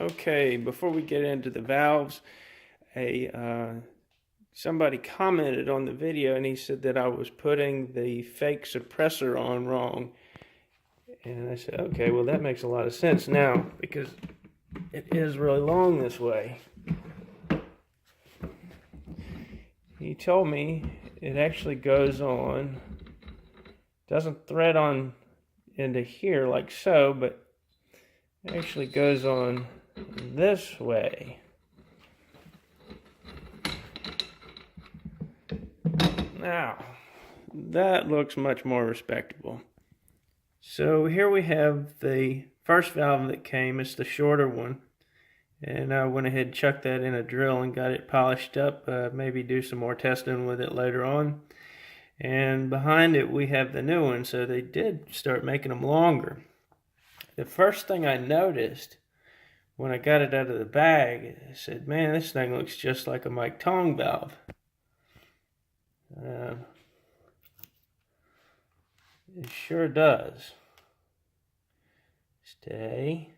Okay, before we get into the valves, somebody commented on the video and he said that I was putting the fake suppressor on wrong. And I said, okay, well that makes a lot of sense now because it is really long this way. He told me it actually goes on, doesn't thread on into here like so, but it actually goes on this way. Now, that looks much more respectable. So here we have the first valve that came. It's the shorter one. And I went ahead and chucked that in a drill and got it polished up. Maybe do some more testing with it later on. And behind it we have the new one. So they did start making them longer. The first thing I noticed when I got it out of the bag, I said, man, this thing looks just like a Mike Tong valve. It sure does. Stay.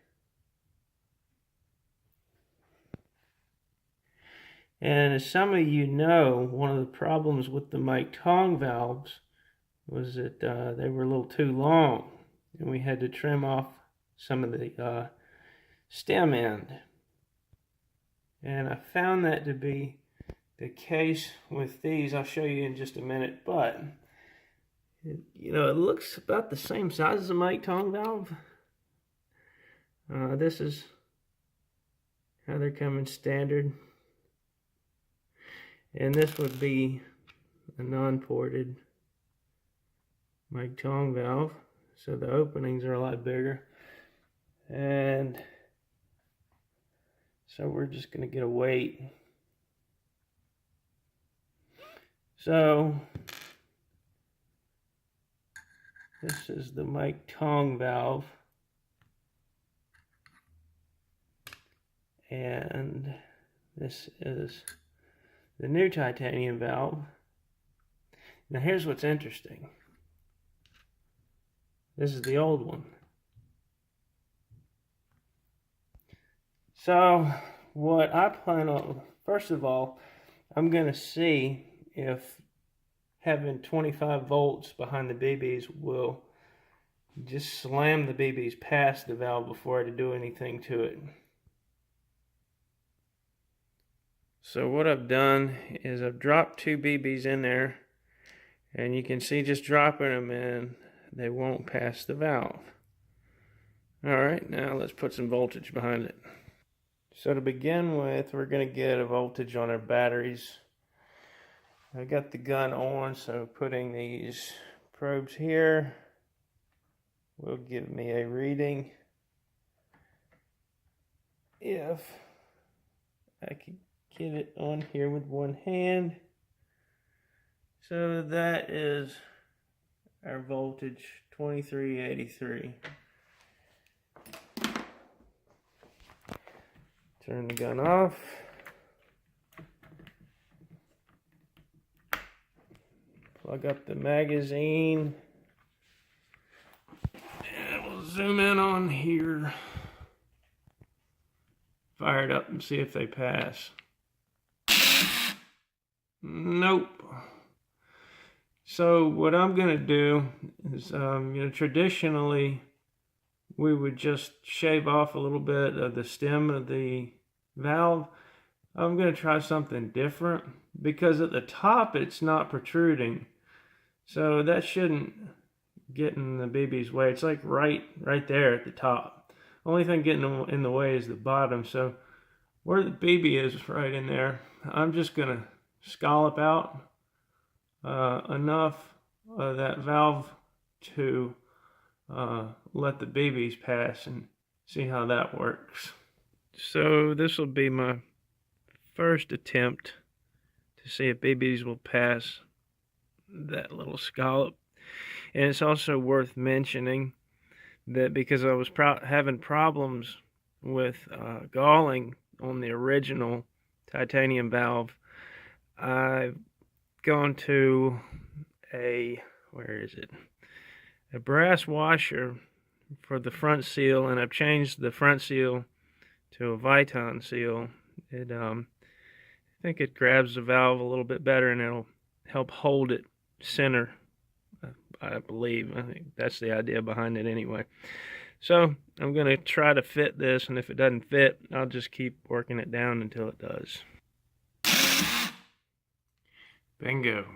And as some of you know, one of the problems with the Mike Tong valves was that they were a little too long, and we had to trim off some of the stem end. And I found that to be the case with these. I'll show you in just a minute, but it looks about the same size as a Mike Tong valve. This is how they're coming standard. And this would be a non-ported Mike Tong valve. So the openings are a lot bigger. And so we're just going to get a weight. So this is the Mike Tong valve. And this is the new titanium valve. Now here's what's interesting. This is the old one. So what I plan on, first of all, I'm going to see if having 25 volts behind the BBs will just slam the BBs past the valve before I do anything to it. So what I've done is I've dropped 2 BBs in there, and you can see just dropping them in, they won't pass the valve. Alright, now let's put some voltage behind it. So to begin with, we're going to get a voltage on our batteries. I got the gun on, so putting these probes here will give me a reading. If I can get it on here with one hand. So that is our voltage, 2383. Turn the gun off. Plug up the magazine. And we'll zoom in on here. Fire it up and see if they pass. Nope. So what I'm going to do is, traditionally we would just shave off a little bit of the stem of the valve. I'm going to try something different because at the top it's not protruding. So that shouldn't get in the BB's way. It's like right there at the top. Only thing getting in the way is the bottom. So where the BB is right in there, I'm just going to scallop out enough of that valve to let the BBs pass and see how that works. So this will be my first attempt to see if BBs will pass that little scallop. And it's also worth mentioning that because I was having problems with galling on the original titanium valve, I've gone to a brass washer for the front seal, and I've changed the front seal to a Viton seal, I think it grabs the valve a little bit better and it'll help hold it center. I believe. I think that's the idea behind it anyway. So I'm going to try to fit this, and if it doesn't fit, I'll just keep working it down until it does. Bingo.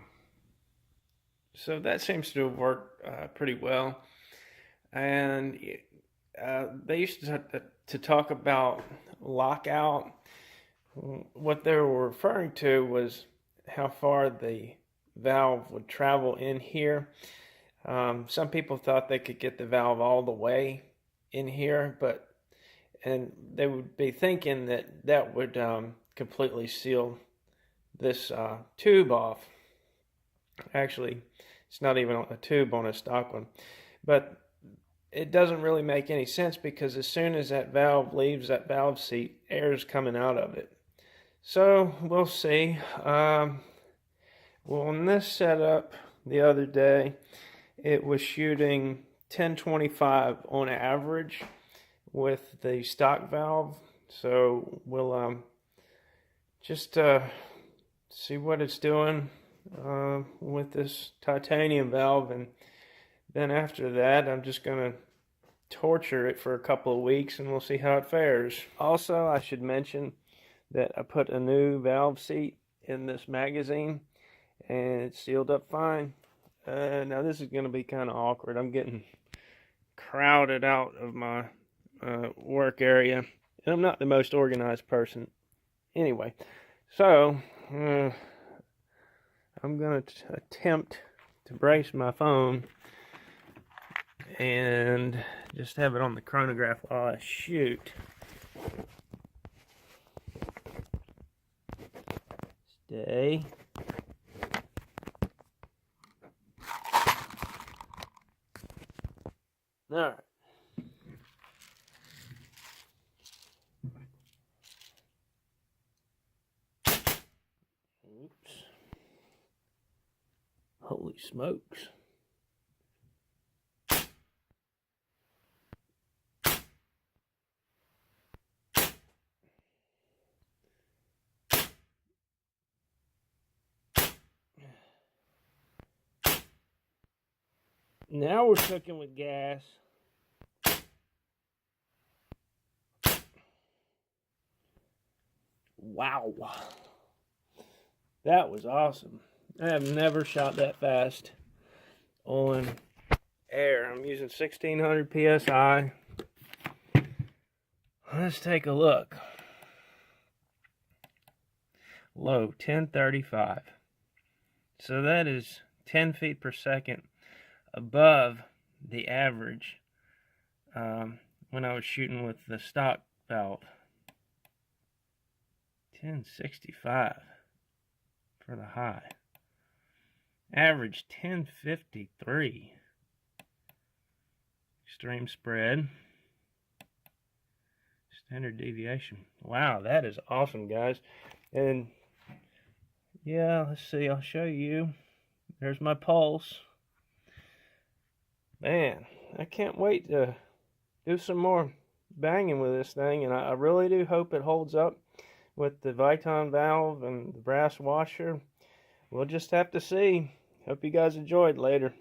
So that seems to have worked pretty well. And they used to talk about lockout. What they were referring to was how far the valve would travel in here. Some people thought they could get the valve all the way in here, and they would be thinking that would completely seal this tube off. Actually, it's not even a tube on a stock one, but it doesn't really make any sense because as soon as that valve leaves that valve seat, air is coming out of it. So we'll see. Well, on this setup the other day, it was shooting 1025 on average with the stock valve. So we'll just see what it's doing with this titanium valve, and then after that I'm just going to torture it for a couple of weeks and we'll see how it fares. Also, I should mention that I put a new valve seat in this magazine and it's sealed up fine. Now this is going to be kind of awkward. I'm getting crowded out of my work area, and I'm not the most organized person anyway. So I'm going to attempt to brace my phone and just have it on the chronograph while I shoot. Stay. All right. Oops. Holy smokes. Now we're cooking with gas. Wow. That was awesome. I have never shot that fast on air. I'm using 1600 PSI. Let's take a look. Low, 1035. So that is 10 feet per second above the average when I was shooting with the stock valve. 1065 for the high. Average 1053. Extreme spread. Standard deviation. Wow, that is awesome, guys. And yeah, let's see, I'll show you. There's my pulse. Man, I can't wait to do some more banging with this thing, and I really do hope it holds up with the Viton valve and the brass washer. We'll just have to see. Hope you guys enjoyed. Later.